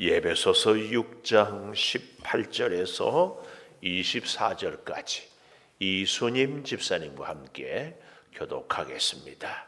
예배소서 6장 18절에서 24절까지 이순임 집사님과 함께 교독하겠습니다.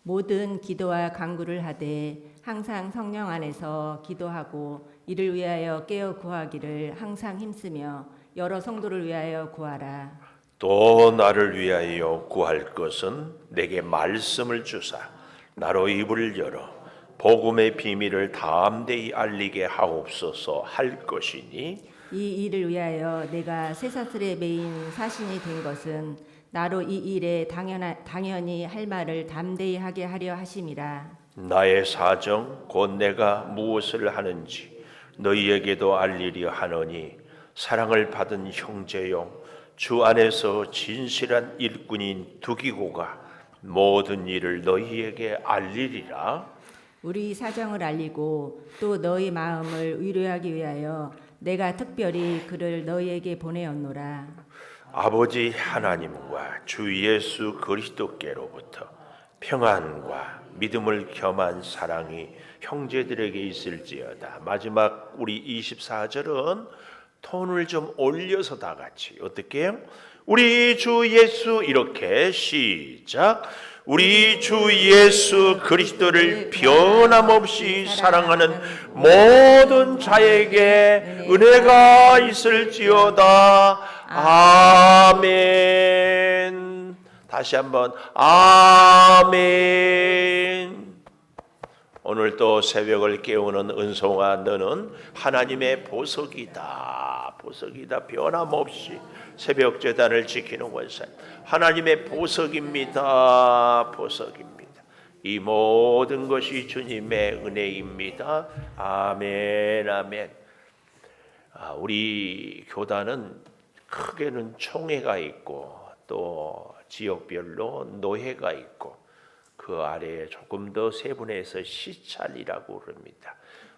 모든 기도와 간구를 하되 항상 성령 안에서 기도하고 이를 위하여 깨어 구하기를 항상 힘쓰며 여러 성도를 위하여 구하라. 또 나를 위하여 구할 것은 내게 말씀을 주사 나로 입을 열어 복음의 비밀을 담대히 알리게 하옵소서 할 것이니, 이 일을 위하여 내가 쇠사슬에 매인 사신이 된 것은 나로 이 일에 당연히 할 말을 담대히 하게 하려 하심이라. 나의 사정 곧 내가 무엇을 하는지 너희에게도 알리려 하노니, 사랑을 받은 형제여, 주 안에서 진실한 일꾼인 두기고가 모든 일을 너희에게 알리리라. 우리 사정을 알리고 또 너희 마음을 위로하기 위하여 내가 특별히 그를 너희에게 보내었노라. 아버지 하나님과 주 예수 그리스도께로부터 평안과 믿음을 겸한 사랑이 형제들에게 있을지어다. 마지막 우리 24절은 톤을 좀 올려서 다 같이 어떻게 해요? 우리 주 예수, 이렇게 시작. 우리 주 예수 그리스도를 변함없이 사랑하는 모든 자에게 은혜가 있을지어다. 아멘. 다시 한번 아멘. 오늘 또 새벽을 깨우는 은송아, 너는 하나님의 보석이다. 보석이다. 변함없이 새벽 제단을 지키는 원사 하나님의 보석입니다. 보석입니다. 이 모든 것이 주님의 은혜입니다. 아멘. 아멘. 우리 교단은 크게는 총회가 있고 또 지역별로 노회가 있고 그 아래에 조금 더 세분해서 시찰이라고 그럽니다.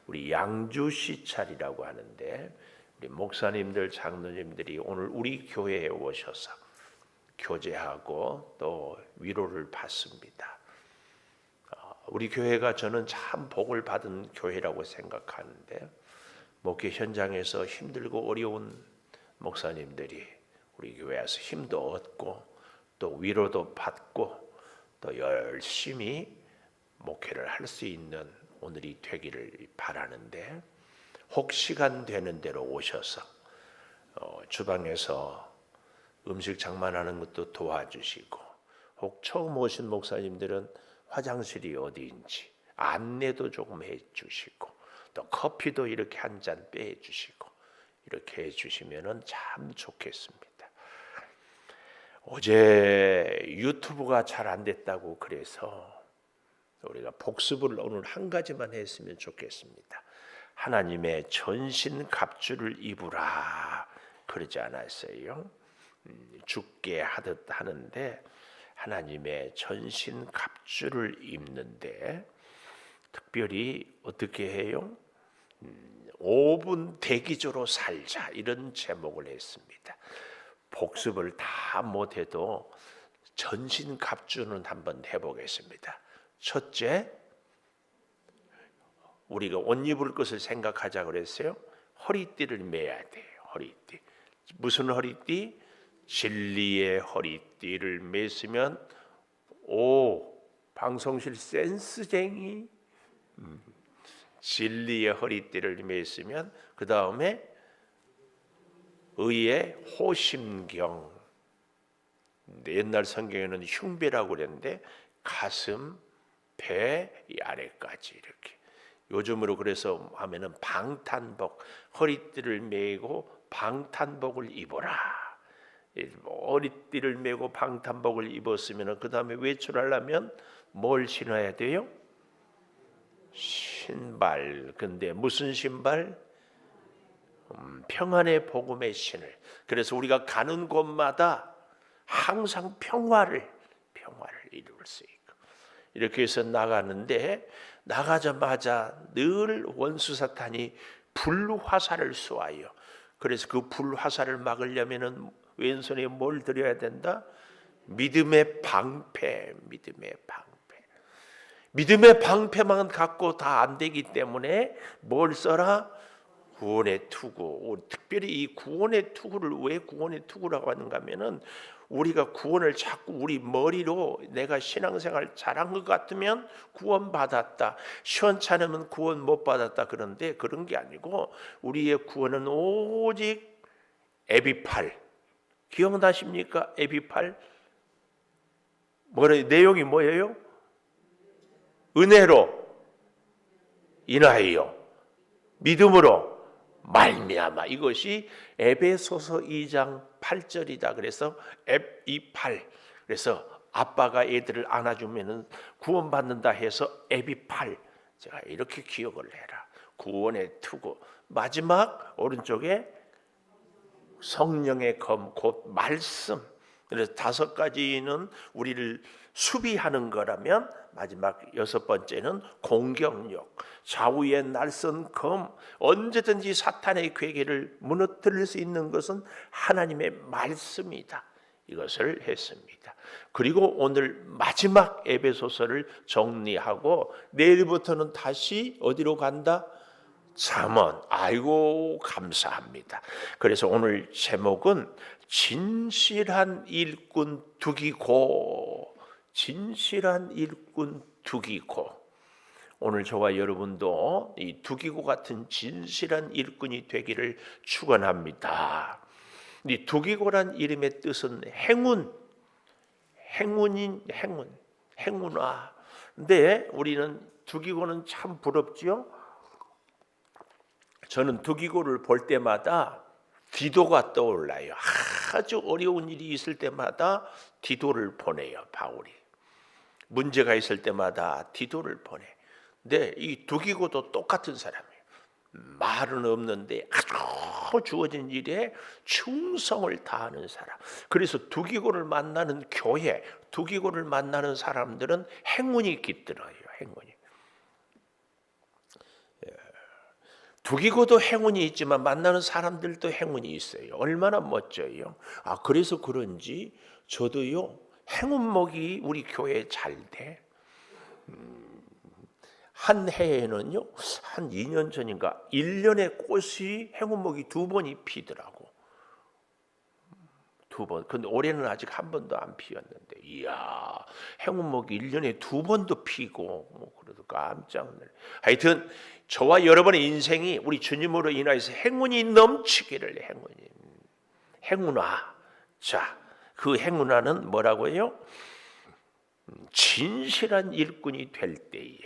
우리 양주 시찰이라고 하는데, 우리 목사님들, 장로님들이 오늘 우리 교회에 오셔서 교제하고 또 위로를 받습니다. 우리 교회가 저는 참 복을 받은 교회라고 생각하는데, 목회 현장에서 힘들고 어려운 목사님들이 우리 교회에서 힘도 얻고 또 위로도 받고 또 열심히 목회를 할 수 있는 오늘이 되기를 바라는데, 혹 시간 되는 대로 오셔서 주방에서 음식 장만하는 것도 도와주시고, 혹 처음 오신 목사님들은 화장실이 어디인지 안내도 조금 해주시고, 또 커피도 이렇게 한 잔 빼주시고, 이렇게 해주시면 참 좋겠습니다. 어제 유튜브가 잘 안 됐다고 그래서 우리가 복습을 오늘 한 가지만 했으면 좋겠습니다. 하나님의 전신 갑주를 입으라 그러지 않았어요? 죽게 하듯 하는데 하나님의 전신 갑주를 입는데, 특별히 어떻게 해요? 5분 대기조로 살자, 이런 제목을 했습니다. 복습을 다 못해도 전신 갑주는 한번 해보겠습니다. 첫째, 우리가 옷 입을 것을 생각하자 그랬어요. 허리띠를 매야 돼요. 허리띠. 무슨 허리띠? 진리의 허리띠를 맸으면, 방송실 센스쟁이. 진리의 허리띠를 맸으면 그 다음에 의의 호심경. 옛날 성경에는 흉배라고 그랬는데 가슴, 배, 이 아래까지 이렇게. 요즘으로 그래서 하면은 방탄복, 허리띠를 메고 방탄복을 입어라. 허리띠를 메고 방탄복을 입었으면 그 다음에 외출하려면 뭘 신어야 돼요? 신발. 근데 무슨 신발? 평안의 복음의 신을. 그래서 우리가 가는 곳마다 항상 평화를 이룰 수 있고, 이렇게 해서 나가는데, 나가자마자 늘 원수 사탄이 불화살을 쏘아요. 그래서 그 불화살을 막으려면은 왼손에 뭘 드려야 된다? 믿음의 방패. 믿음의 방패. 믿음의 방패만 갖고 다 안 되기 때문에 뭘 써라? 구원의 투구. 특별히 이 구원의 투구를 왜 구원의 투구라고 하는가 하면은 우리가 구원을 자꾸 우리 머리로 내가 신앙생활 잘한 것 같으면 구원받았다, 시원찮으면 구원 못 받았다, 그런데 그런 게 아니고 우리의 구원은 오직 에비팔, 기억나십니까? 에비팔 내용이 뭐예요? 은혜로 인하여 믿음으로 말미암아. 이것이 에베소서 2장 8절이다. 그래서 에비팔. 그래서 아빠가 애들을 안아주면은 구원받는다 해서 에비팔. 제가 이렇게 기억을 해라. 구원의 투구. 마지막 오른쪽에 성령의 검, 곧 말씀. 그래서 5가지는 우리를 수비하는 거라면 마지막 6번째는 공격력, 좌우의 날선 검. 언제든지 사탄의 괴계를 무너뜨릴 수 있는 것은 하나님의 말씀이다. 이것을 했습니다. 그리고 오늘 마지막 에베소서를 정리하고 내일부터는 다시 어디로 간다? 잠언. 아이고 감사합니다. 그래서 오늘 제목은 진실한 일꾼 두기고. 진실한 일꾼 두기고. 오늘 저와 여러분도 이 두기고 같은 진실한 일꾼이 되기를 축원합니다. 이 두기고란 이름의 뜻은 행운, 행운인 행운, 행운아. 근데 우리는 두기고는 참 부럽지요. 저는 두기고를 볼 때마다 디도가 떠올라요. 아주 어려운 일이 있을 때마다 디도를 보내요. 바울이 문제가 있을 때마다 디도를 보내. 근데 이 두기고도 똑같은 사람이에요. 말은 없는데 아주 주어진 일에 충성을 다하는 사람. 그래서 두기고를 만나는 교회, 두기고를 만나는 사람들은 행운이 깃들어요. 행운이. 두기고도 행운이 있지만 만나는 사람들도 행운이 있어요. 얼마나 멋져요. 그래서 그런지 저도요, 행운목이 우리 교회에 잘 돼. 한 해에는요, 한 2년 전인가 1년에 꽃이 행운목이 2번이 피더라고. 2번. 근데 올해는 아직 한 번도 안 피었는데, 이야, 행운목이 1년에 2번도 피고, 그래도 깜짝 놀래. 하여튼 저와 여러분의 인생이 우리 주님으로 인하여서 행운이 넘치기를. 행운아. 자, 그 행운아는 뭐라고요? 진실한 일꾼이 될 때에.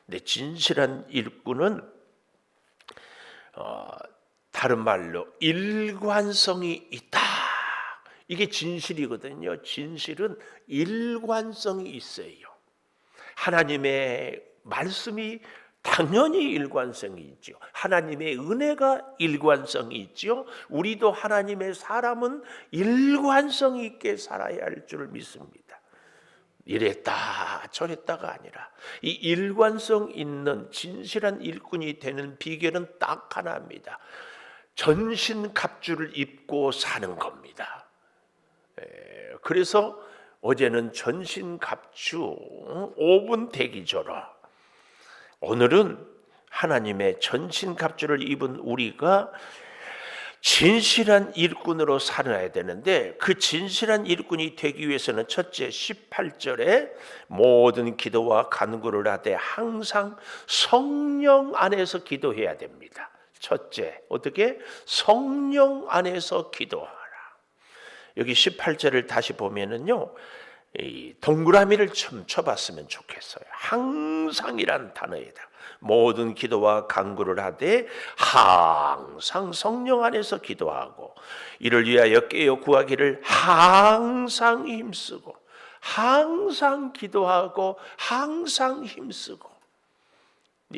근데 진실한 일꾼은 다른 말로 일관성이 있다. 이게 진실이거든요. 진실은 일관성이 있어요. 하나님의 말씀이 당연히 일관성이 있죠. 하나님의 은혜가 일관성이 있죠. 우리도 하나님의 사람은 일관성 있게 살아야 할 줄 믿습니다. 이랬다 저랬다가 아니라 이 일관성 있는 진실한 일꾼이 되는 비결은 딱 하나입니다. 전신갑주를 입고 사는 겁니다. 그래서 어제는 전신갑주 5분 대기조로, 오늘은 하나님의 전신갑주를 입은 우리가 진실한 일꾼으로 살아야 되는데, 그 진실한 일꾼이 되기 위해서는 첫째 18절에 모든 기도와 간구를 하되 항상 성령 안에서 기도해야 됩니다. 첫째, 어떻게? 성령 안에서 기도하라. 여기 18절을 다시 보면은요, 이 동그라미를 좀 쳐봤으면 좋겠어요. 항상이란 단어에다 모든 기도와 간구를 하되 항상 성령 안에서 기도하고 이를 위하여 깨어 구하기를 항상 힘쓰고, 항상 기도하고 항상 힘쓰고.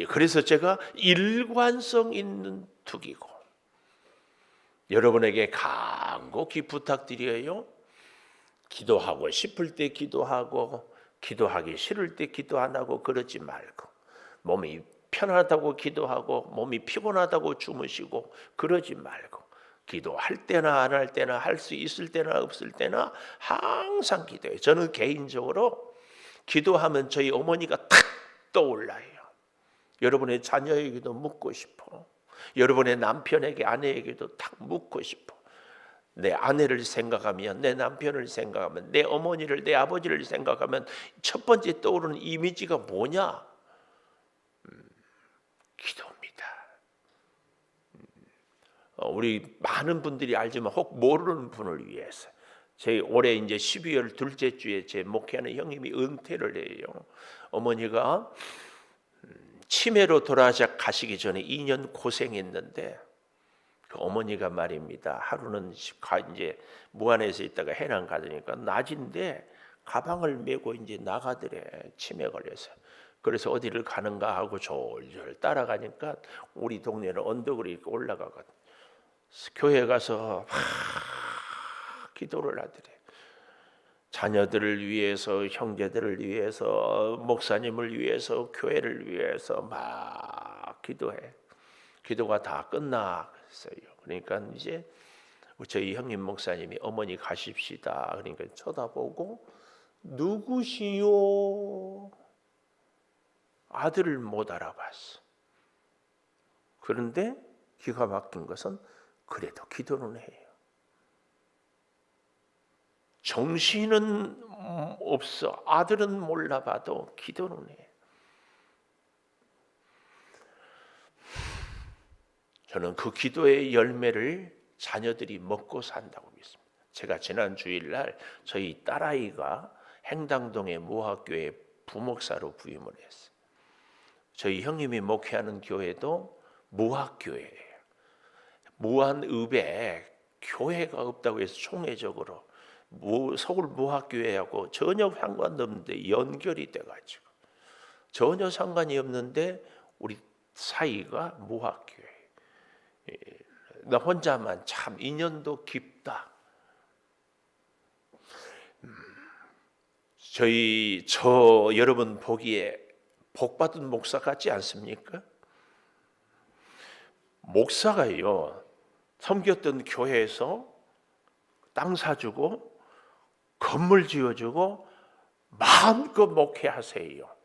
그래서 제가 일관성 있는 두기고, 여러분에게 간곡히 부탁드려요. 기도하고 싶을 때 기도하고 기도하기 싫을 때 기도 안 하고 그러지 말고, 몸이 편하다고 기도하고 몸이 피곤하다고 주무시고 그러지 말고, 기도할 때나 안 할 때나 할 수 있을 때나 없을 때나 항상 기도해요. 저는 개인적으로 기도하면 저희 어머니가 탁 떠올라요. 여러분의 자녀에게도 묻고 싶어. 여러분의 남편에게, 아내에게도 딱 묻고 싶어. 내 아내를 생각하면, 내 남편을 생각하면, 내 어머니를, 내 아버지를 생각하면 첫 번째 떠오르는 이미지가 뭐냐? 기도입니다. 우리 많은 분들이 알지만 혹 모르는 분을 위해서, 제 올해 이제 12월 둘째 주에 제 목회하는 형님이 은퇴를 해요. 어머니가 치매로 돌아가시기 전에 2년 고생했는데, 그 어머니가 말입니다. 하루는 이제 무안에서 있다가 해남 가더니까 낮인데 가방을 메고 이제 나가더래. 치매 걸려서. 그래서 어디를 가는가 하고 졸졸 따라가니까 우리 동네는 언덕으로 이렇게 올라가거든. 교회 가서 기도를 하더래. 자녀들을 위해서, 형제들을 위해서, 목사님을 위해서, 교회를 위해서 막 기도해. 기도가 다 끝났어요. 그러니까 이제 저희 형님 목사님이 어머니 가십시다. 그러니까 쳐다보고 누구시요? 아들을 못 알아봤어. 그런데 기가 막힌 것은 그래도 기도는 해요. 정신은 없어. 아들은 몰라봐도 기도는 해. 저는 그 기도의 열매를 자녀들이 먹고 산다고 믿습니다. 제가 지난 주일날 저희 딸아이가 행당동의 무학교에 부목사로 부임을 했어요. 저희 형님이 목회하는 교회도 무학교회예요. 무안읍에 교회가 없다고 해서 총회적으로 서울 무학교회하고 전혀 상관없는데 연결이 돼가지고, 전혀 상관이 없는데 우리 사이가 무학교회. 나 혼자만 참 인연도 깊다. 저 여러분 보기에 복받은 목사 같지 않습니까? 목사가요, 섬겼던 교회에서 땅 사주고 건물 지어주고 마음껏 목회하세요.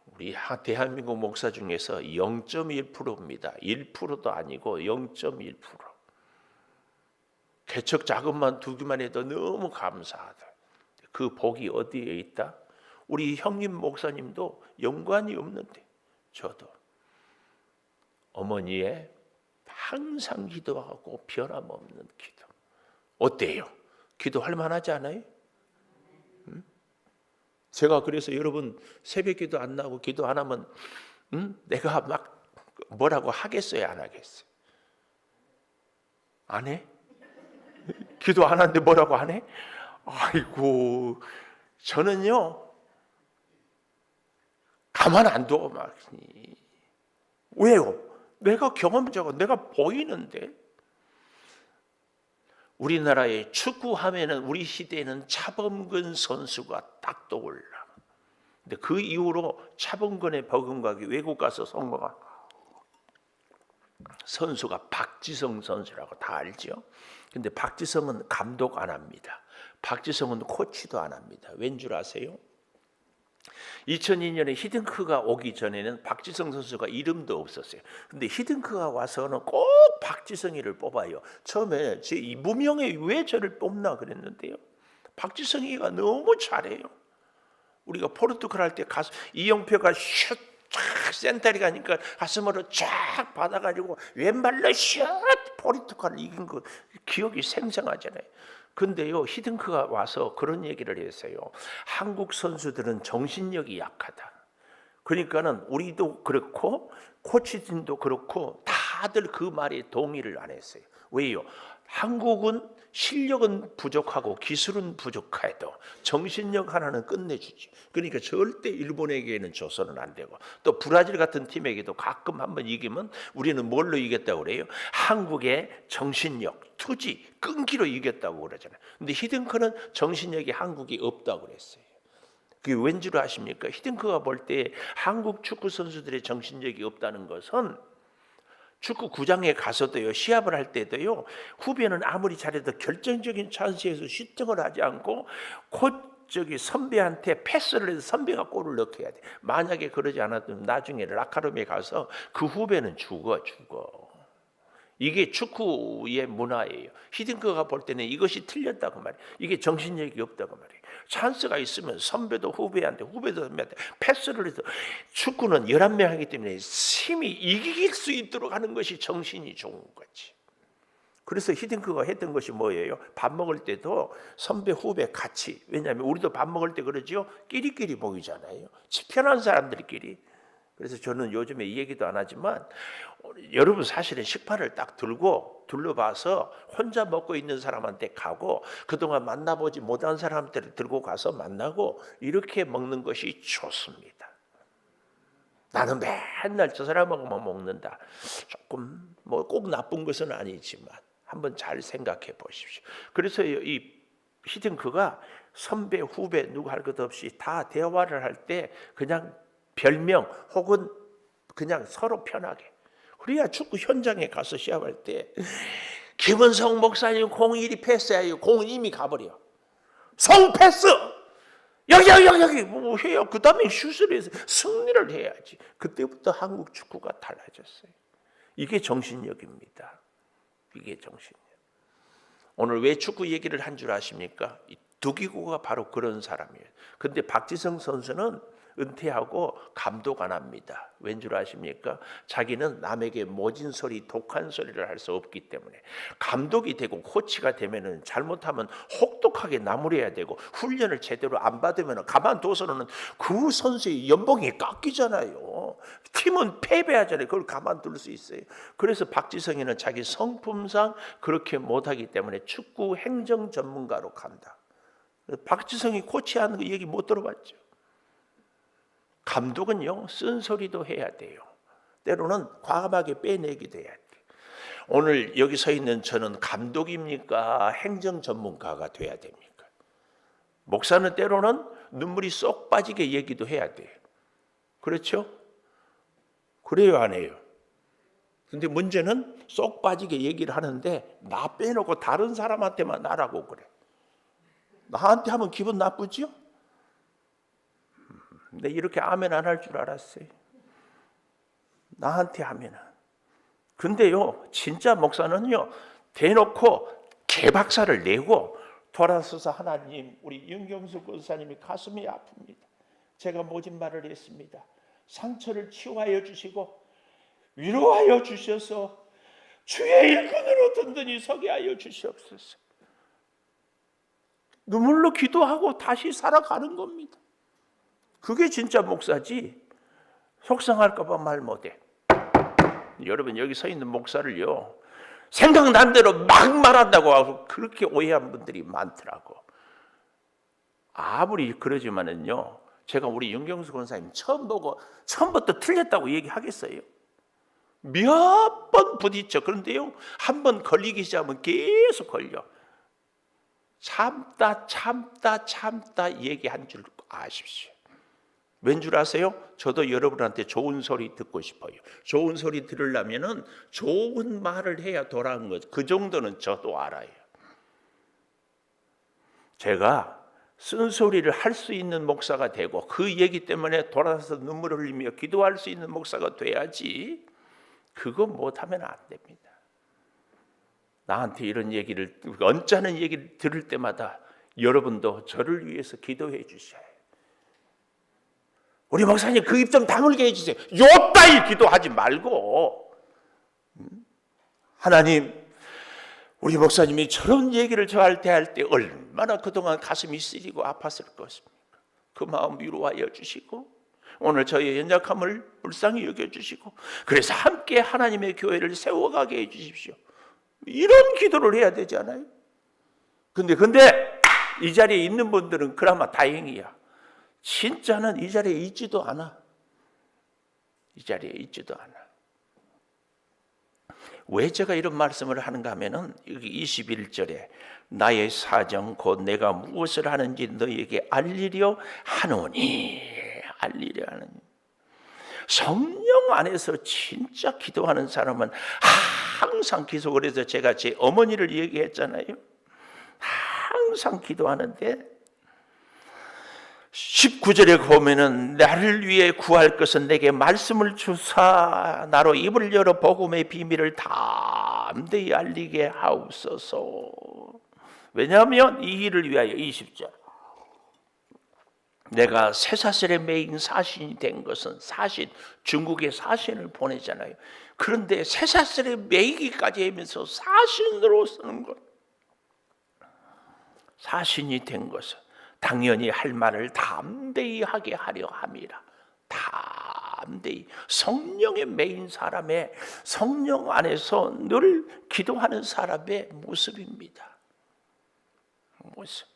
우리 대한민국 목사 중에서 0.1%입니다. 1%도 아니고 0.1%. 개척 자금만 두기만 해도 너무 감사하다. 그 복이 어디에 있다? 우리 형님 목사님도 연관이 없는데, 저도 어머니의 항상 기도하고 변함없는 기도. 어때요? 기도할 만하지 않아요? 제가 그래서 여러분 새벽 기도 안 나고 기도 안 하면 내가 막 뭐라고 하겠어요, 안 하겠어요? 안 해? 기도 안 하는데 뭐라고 안 해? 아이고, 저는요 가만 안 둬. 막. 왜요? 내가 경험적으로 내가 보이는데. 우리나라의 축구하면은 우리 시대에는 차범근 선수가 딱 떠올라. 근데 그 이후로 차범근의 버금가기 외국 가서 성공한 선수가 박지성 선수라고 다 알죠. 근데 박지성은 감독 안 합니다. 박지성은 코치도 안 합니다. 왠 줄 아세요? 2002년에 히딩크가 오기 전에는 박지성 선수가 이름도 없었어요. 근데 히딩크가 와서는 꼭 박지성이를 뽑아요. 처음에 제 무명에 왜 저를 뽑나 그랬는데요, 박지성이가 너무 잘해요. 우리가 포르투갈 할 때 가서 이영표가 슛 쫙 센터리 가니까 가슴으로 쫙 받아가지고 왼발로 슛 포르투갈을 이긴 거 기억이 생생하잖아요. 근데요, 히딩크가 와서 그런 얘기를 했어요. 한국 선수들은 정신력이 약하다. 그러니까는 우리도 그렇고 코치진도 그렇고 다들 그 말에 동의를 안 했어요. 왜요? 한국은 실력은 부족하고 기술은 부족해도 정신력 하나는 끝내주지. 그러니까 절대 일본에게는 져서는 안 되고, 또 브라질 같은 팀에게도 가끔 한번 이기면 우리는 뭘로 이겼다고 그래요? 한국의 정신력, 투지, 끈기로 이겼다고 그러잖아요. 근데 히딩크는 정신력이 한국이 없다고 그랬어요. 그게 왠지 아십니까? 히딩크가 볼 때 한국 축구 선수들의 정신력이 없다는 것은 축구 구장에 가서도요, 시합을 할 때도요, 후배는 아무리 잘해도 결정적인 찬스에서 슈팅을 하지 않고 선배한테 패스를 해서 선배가 골을 넣게 해야 돼. 만약에 그러지 않았으면 나중에 라카룸에 가서 그 후배는 죽어. 이게 축구의 문화예요. 히딩크가 볼 때는 이것이 틀렸다고 말이에요. 이게 정신력이 없다고 말이에요. 찬스가 있으면 선배도 후배한테, 후배도 선배한테 패스를 해서, 축구는 11명 하기 때문에 팀이 이길 수 있도록 하는 것이 정신이 좋은 거지. 그래서 히딩크가 했던 것이 뭐예요? 밥 먹을 때도 선배 후배 같이, 왜냐하면 우리도 밥 먹을 때 그러죠, 끼리끼리 모이잖아요. 편한 사람들끼리. 그래서 저는 요즘에 이 얘기도 안 하지만, 여러분 사실은 식판을 딱 들고 둘러봐서 혼자 먹고 있는 사람한테 가고, 그동안 만나보지 못한 사람들을 들고 가서 만나고, 이렇게 먹는 것이 좋습니다. 나는 맨날 저 사람하고만 먹는다. 조금 뭐 꼭 나쁜 것은 아니지만 한번 잘 생각해 보십시오. 그래서 이 히딩크가 선배 후배 누구 할 것 없이 다 대화를 할 때 그냥 별명 혹은 그냥 서로 편하게. 그래야 축구 현장에 가서 시합할 때 김은성 목사님 공 이리 패스해요. 공은 이미 가버려. 성 패스. 여기 뭐 해요. 그 다음에 슛을 해서 승리를 해야지. 그때부터 한국 축구가 달라졌어요. 이게 정신력입니다. 이게 정신력. 오늘 왜 축구 얘기를 한 줄 아십니까? 두기고가 바로 그런 사람이에요. 근데 박지성 선수는 은퇴하고 감독 안 합니다. 왠 줄 아십니까? 자기는 남에게 모진 소리, 독한 소리를 할 수 없기 때문에. 감독이 되고 코치가 되면은 잘못하면 혹독하게 나무래야 되고, 훈련을 제대로 안 받으면 가만둬서는 그 선수의 연봉이 깎이잖아요. 팀은 패배하잖아요. 그걸 가만둘 수 있어요. 그래서 박지성이는 자기 성품상 그렇게 못하기 때문에 축구 행정 전문가로 간다. 박지성이 코치하는 거 얘기 못 들어봤죠. 감독은요, 쓴소리도 해야 돼요. 때로는 과감하게 빼내기도 해야 돼요. 오늘 여기 서 있는 저는 감독입니까? 행정 전문가가 돼야 됩니까? 목사는 때로는 눈물이 쏙 빠지게 얘기도 해야 돼요. 그렇죠? 그래요, 안 해요? 근데 문제는 쏙 빠지게 얘기를 하는데 나 빼놓고 다른 사람한테만 하라고 그래. 나한테 하면 기분 나쁘죠? 근데 이렇게 아멘 안 할 줄 알았어요. 나한테 하면은. 근데요, 진짜 목사는요, 대놓고 개박살을 내고 돌아서서 하나님, 우리 윤경수 권사님이 가슴이 아픕니다. 제가 모진 말을 했습니다. 상처를 치유하여 주시고 위로하여 주셔서 주의 일꾼으로 든든히 서게 하여 주시옵소서. 눈물로 기도하고 다시 살아가는 겁니다. 그게 진짜 목사지. 속상할까 봐 말 못해. 여러분 여기 서 있는 목사를요, 생각난 대로 막 말한다고 하고 그렇게 오해한 분들이 많더라고. 아무리 그러지만은요, 제가 우리 윤경수 권사님 처음 보고 처음부터 틀렸다고 얘기하겠어요? 몇 번 부딪혀. 그런데요, 한 번 걸리기 시작하면 계속 걸려. 참다 얘기한 줄 아십시오. 왠 줄 아세요? 저도 여러분한테 좋은 소리 듣고 싶어요. 좋은 소리 들으려면은 좋은 말을 해야 돌아온 것. 그 정도는 저도 알아요. 제가 쓴소리를 할 수 있는 목사가 되고 그 얘기 때문에 돌아서 눈물을 흘리며 기도할 수 있는 목사가 돼야지, 그거 못하면 안 됩니다. 나한테 이런 얘기를, 언짢은 얘기를 들을 때마다 여러분도 저를 위해서 기도해 주셔야 해요. 우리 목사님 그 입 좀 다물게 해주세요. 요따위 기도하지 말고, 하나님, 우리 목사님이 저런 얘기를 저한테 할 때 얼마나 그동안 가슴이 쓰리고 아팠을 것입니까? 그 마음 위로하여 주시고 오늘 저의 연약함을 불쌍히 여겨주시고 그래서 함께 하나님의 교회를 세워가게 해주십시오. 이런 기도를 해야 되지 않아요? 근데 이 자리에 있는 분들은 그나마 다행이야. 진짜는 이 자리에 있지도 않아. 이 자리에 있지도 않아. 왜 제가 이런 말씀을 하는가 하면은 여기 21절에 나의 사정 곧 내가 무엇을 하는지 너희에게 알리려 하노니. 알리려 하노니. 성령 안에서 진짜 기도하는 사람은 항상 기도를 해서 제가 제 어머니를 얘기했잖아요. 항상 기도하는데 19절에 보면은 나를 위해 구할 것은 내게 말씀을 주사 나로 입을 열어 복음의 비밀을 담대히 알리게 하옵소서. 왜냐하면 이 일을 위하여 20절 내가 쇠사슬에 매인 사신이 된 것은 사신, 중국에 사신을 보내잖아요. 그런데 쇠사슬에 매이기까지 하면서 사신으로 쓰는 것, 사신이 된 것은 당연히 할 말을 담대히 하게 하려 함이라. 담대히 성령에 매인 사람의, 성령 안에서 늘 기도하는 사람의 모습입니다. 모습.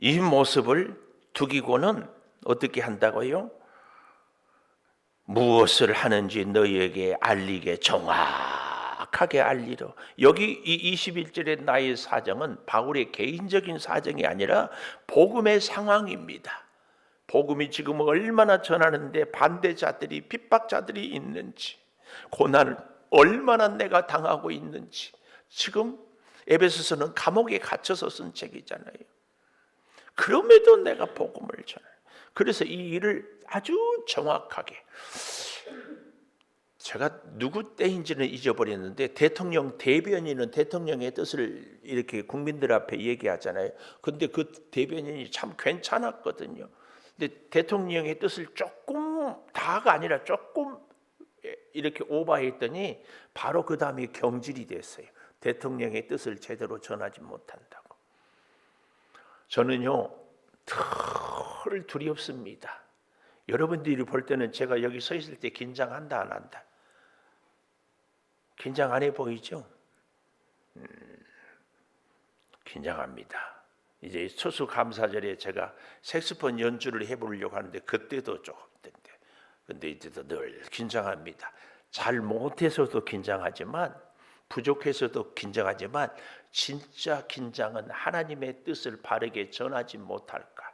이 모습을 두기고는 어떻게 한다고요? 무엇을 하는지 너희에게 알리게, 정확하게 알리려. 여기 이 21절의 나의 사정은 바울의 개인적인 사정이 아니라 복음의 상황입니다. 복음이 지금 얼마나 전하는데 반대자들이, 핍박자들이 있는지, 고난을 얼마나 내가 당하고 있는지. 지금 에베소서는 감옥에 갇혀서 쓴 책이잖아요. 그럼에도 내가 복음을 전해요. 그래서 이 일을 아주 정확하게, 제가 누구 때인지는 잊어버렸는데 대통령 대변인은 대통령의 뜻을 이렇게 국민들 앞에 얘기하잖아요. 근데 그 대변인이 참 괜찮았거든요. 근데 대통령의 뜻을 조금, 다가 아니라 조금 이렇게 오버했더니 바로 그 다음에 경질이 됐어요. 대통령의 뜻을 제대로 전하지 못한다고. 저는요, 덜 두렵습니다. 여러분들이 볼 때는 제가 여기 서 있을 때 긴장한다 안 한다? 긴장 안 해 보이죠? 긴장합니다. 이제 추수감사절에 제가 색소폰 연주를 해보려고 하는데 그때도 조금 된대. 근데 이제도 늘 긴장합니다. 잘 못해서도 긴장하지만, 부족해서도 긴장하지만, 진짜 긴장은 하나님의 뜻을 바르게 전하지 못할까.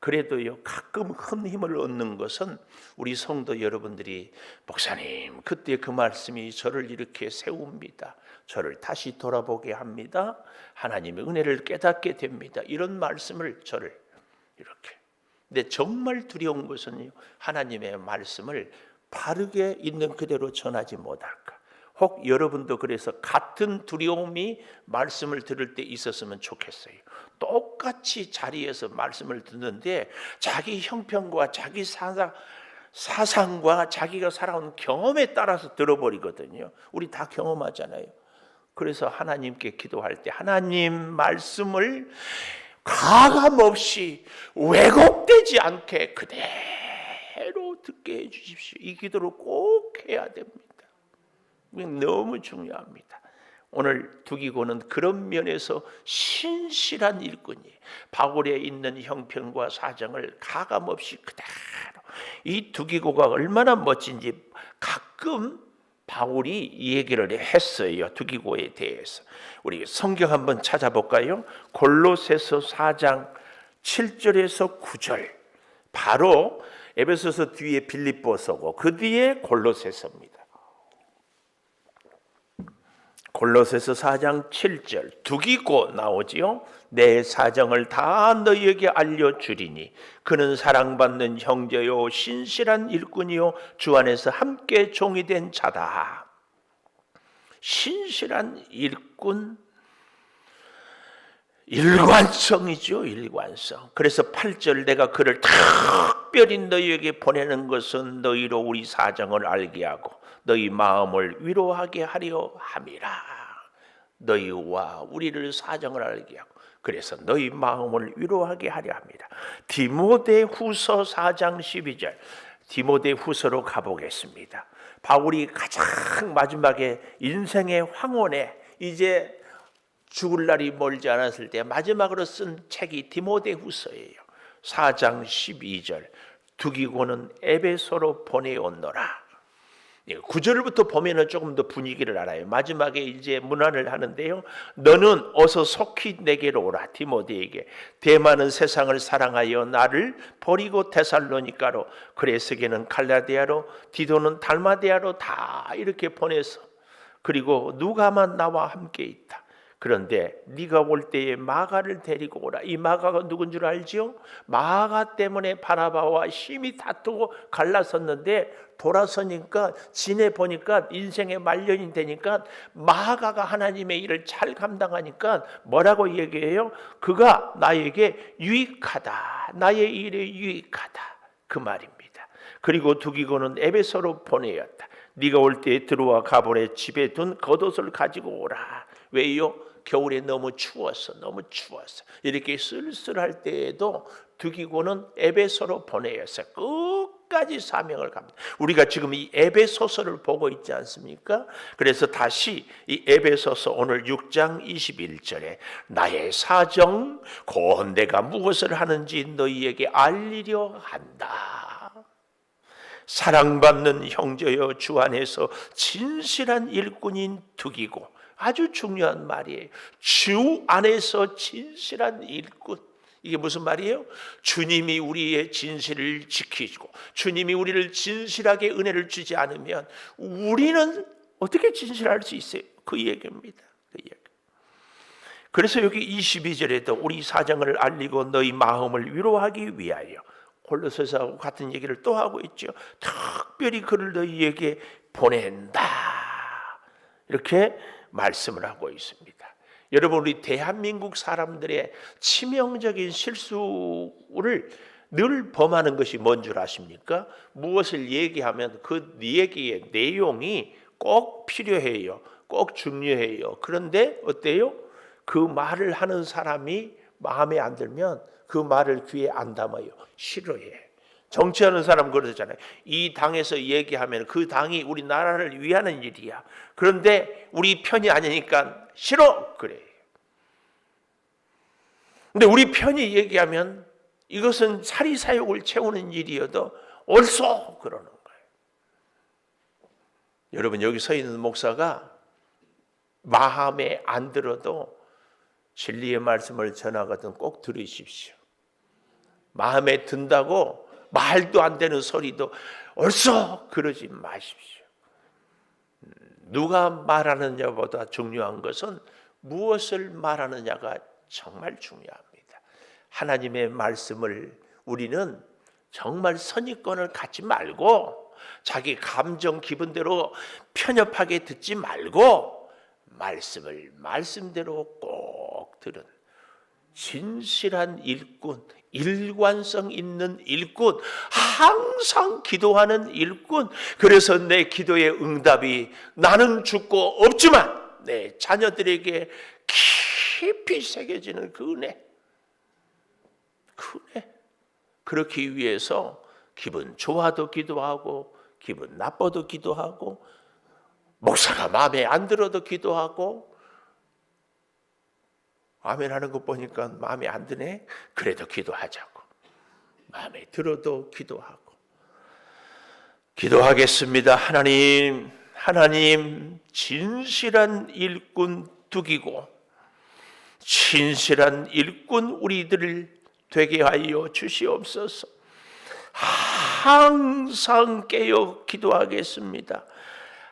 그래도요, 가끔 큰 힘을 얻는 것은 우리 성도 여러분들이, 목사님 그때 그 말씀이 저를 이렇게 세웁니다, 저를 다시 돌아보게 합니다, 하나님의 은혜를 깨닫게 됩니다, 이런 말씀을 저를 이렇게. 근데 정말 두려운 것은요, 하나님의 말씀을 바르게 있는 그대로 전하지 못할까. 혹 여러분도 그래서 같은 두려움이 말씀을 들을 때 있었으면 좋겠어요. 똑같이 자리에서 말씀을 듣는데 자기 형편과 자기 사상과 자기가 살아온 경험에 따라서 들어버리거든요. 우리 다 경험하잖아요. 그래서 하나님께 기도할 때 하나님 말씀을 가감없이 왜곡되지 않게 그대로 듣게 해주십시오. 이 기도를 꼭 해야 됩니다. 너무 중요합니다. 오늘 두기고는 그런 면에서 신실한 일꾼이 바울에 있는 형편과 사정을 가감없이 그대로, 이 두기고가 얼마나 멋진지 가끔 바울이 이 얘기를 했어요. 두기고에 대해서. 우리 성경 한번 찾아볼까요? 골로새서 4장 7절에서 9절. 바로 에베소서 뒤에 빌립보서고 그 뒤에 골로새서입니다. 골로새서 4장 7절 두기고 나오지요. 내 사정을 다 너희에게 알려주리니 그는 사랑받는 형제요 신실한 일꾼이요 주 안에서 함께 종이 된 자다. 신실한 일꾼, 일관성이죠. 일관성. 그래서 8절 내가 그를 특별히 너희에게 보내는 것은 너희로 우리 사정을 알게 하고 너희 마음을 위로하게 하려 함이라. 너희와 우리를 사정을 알게 하고 그래서 너희 마음을 위로하게 하려 합니다. 디모데후서 4장 12절. 디모데후서로 가보겠습니다. 바울이 가장 마지막에 인생의 황혼에 이제 죽을 날이 멀지 않았을 때 마지막으로 쓴 책이 디모데후서예요. 4장 12절. 두기고는 에베소로 보내었노라. 9절부터 보면은 조금 더 분위기를 알아요. 마지막에 이제 문안을 하는데요. 너는 어서 속히 내게로 오라. 디모데에게. 데마는 세상을 사랑하여 나를 버리고 데살로니가로, 그레스게는 갈라디아로, 디도는 달마디아로 다 이렇게 보내서, 그리고 누가만 나와 함께 있다. 그런데 네가 올 때에 마가를 데리고 오라. 이 마가가 누군 줄 알지요? 마가 때문에 바나바와 심히 다투고 갈라섰는데 돌아서니까 지내 보니까 인생의 말년이 되니까 마가가 하나님의 일을 잘 감당하니까 뭐라고 얘기해요? 그가 나에게 유익하다. 나의 일에 유익하다. 그 말입니다. 그리고 두기고는 에베소로 보내었다. 네가 올 때에 들어와 가볼에 집에 둔 겉옷을 가지고 오라. 왜요? 겨울에 너무 추워서 이렇게 쓸쓸할 때에도 두기고는 에베소로 보내어서 끝까지 사명을 갑니다. 우리가 지금 이 에베소서를 보고 있지 않습니까? 그래서 다시 이 에베소서 오늘 6장 21절에 나의 사정 곧 내가 무엇을 하는지 너희에게 알리려 한다. 사랑받는 형제여 주 안에서 진실한 일꾼인 두기고, 아주 중요한 말이에요. 주 안에서 진실한 일꾼. 이게 무슨 말이에요? 주님이 우리의 진실을 지키고 주님이 우리를 진실하게 은혜를 주지 않으면 우리는 어떻게 진실할 수 있어요? 그 얘기입니다. 그 얘기. 그래서 여기 22절에도 우리 사정을 알리고 너희 마음을 위로하기 위하여, 골로새서하고 같은 얘기를 또 하고 있죠. 특별히 그를 너희에게 보낸다. 이렇게 말씀을 하고 있습니다. 여러분, 우리 대한민국 사람들의 치명적인 실수를 늘 범하는 것이 뭔 줄 아십니까? 무엇을 얘기하면 그 얘기의 내용이 꼭 필요해요. 꼭 중요해요. 그런데 어때요? 그 말을 하는 사람이 마음에 안 들면 그 말을 귀에 안 담아요. 싫어해. 정치하는 사람 그러잖아요. 이 당에서 얘기하면 그 당이 우리나라를 위하는 일이야. 그런데 우리 편이 아니니까 싫어. 그래요. 근데 우리 편이 얘기하면 이것은 사리사욕을 채우는 일이어도 옳소 그러는 거예요. 여러분, 여기 서 있는 목사가 마음에 안 들어도 진리의 말씀을 전하거든 꼭 들으십시오. 마음에 든다고 말도 안 되는 소리도 옳소 그러지 마십시오. 누가 말하느냐보다 중요한 것은 무엇을 말하느냐가 정말 중요합니다. 하나님의 말씀을 우리는 정말 선입견을 갖지 말고 자기 감정 기분대로 편협하게 듣지 말고 말씀을 말씀대로 꼭 들은 진실한 일꾼, 일관성 있는 일꾼, 항상 기도하는 일꾼. 그래서 내 기도의 응답이 나는 죽고 없지만 내 자녀들에게 깊이 새겨지는 그 은혜. 그렇기 위해서 기분 좋아도 기도하고 기분 나빠도 기도하고 목사가 마음에 안 들어도 기도하고, 아멘 하는 거 보니까 마음에 안 드네. 그래도 기도하자고. 마음에 들어도 기도하고. 기도하겠습니다. 하나님 진실한 일꾼 두기고 진실한 일꾼 우리들을 되게 하여 주시옵소서. 항상 깨어 기도하겠습니다.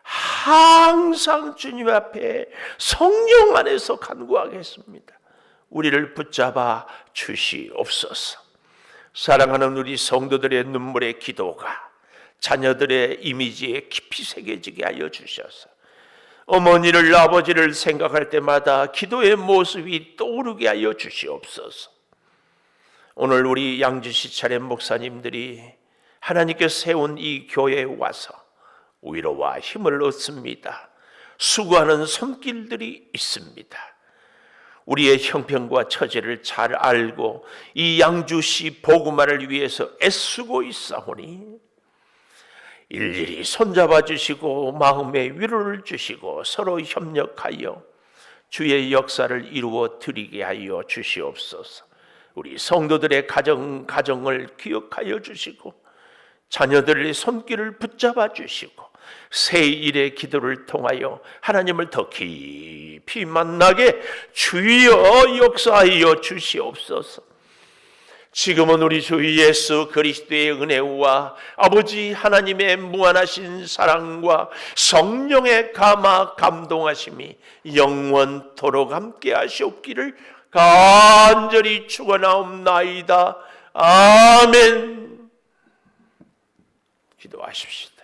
항상 주님 앞에 성령 안에서 간구하겠습니다. 우리를 붙잡아 주시옵소서. 사랑하는 우리 성도들의 눈물의 기도가 자녀들의 이미지에 깊이 새겨지게 하여 주셔서 어머니를 아버지를 생각할 때마다 기도의 모습이 떠오르게 하여 주시옵소서. 오늘 우리 양주시 차례 목사님들이 하나님께서 세운 이 교회에 와서 위로와 힘을 얻습니다. 수고하는 손길들이 있습니다. 우리의 형편과 처지를 잘 알고 이 양주시 복음화를 위해서 애쓰고 있사오니 일일이 손잡아 주시고 마음의 위로를 주시고 서로 협력하여 주의 역사를 이루어 드리게 하여 주시옵소서. 우리 성도들의 가정을 기억하여 주시고 자녀들의 손길을 붙잡아 주시고 새 일의 기도를 통하여 하나님을 더 깊이 만나게 주여 역사하여 주시옵소서. 지금은 우리 주 예수 그리스도의 은혜와 아버지 하나님의 무한하신 사랑과 성령의 감화 감동하심이 영원토록 함께 하시옵기를 간절히 축원하옵나이다. 아멘. 기도하십시다.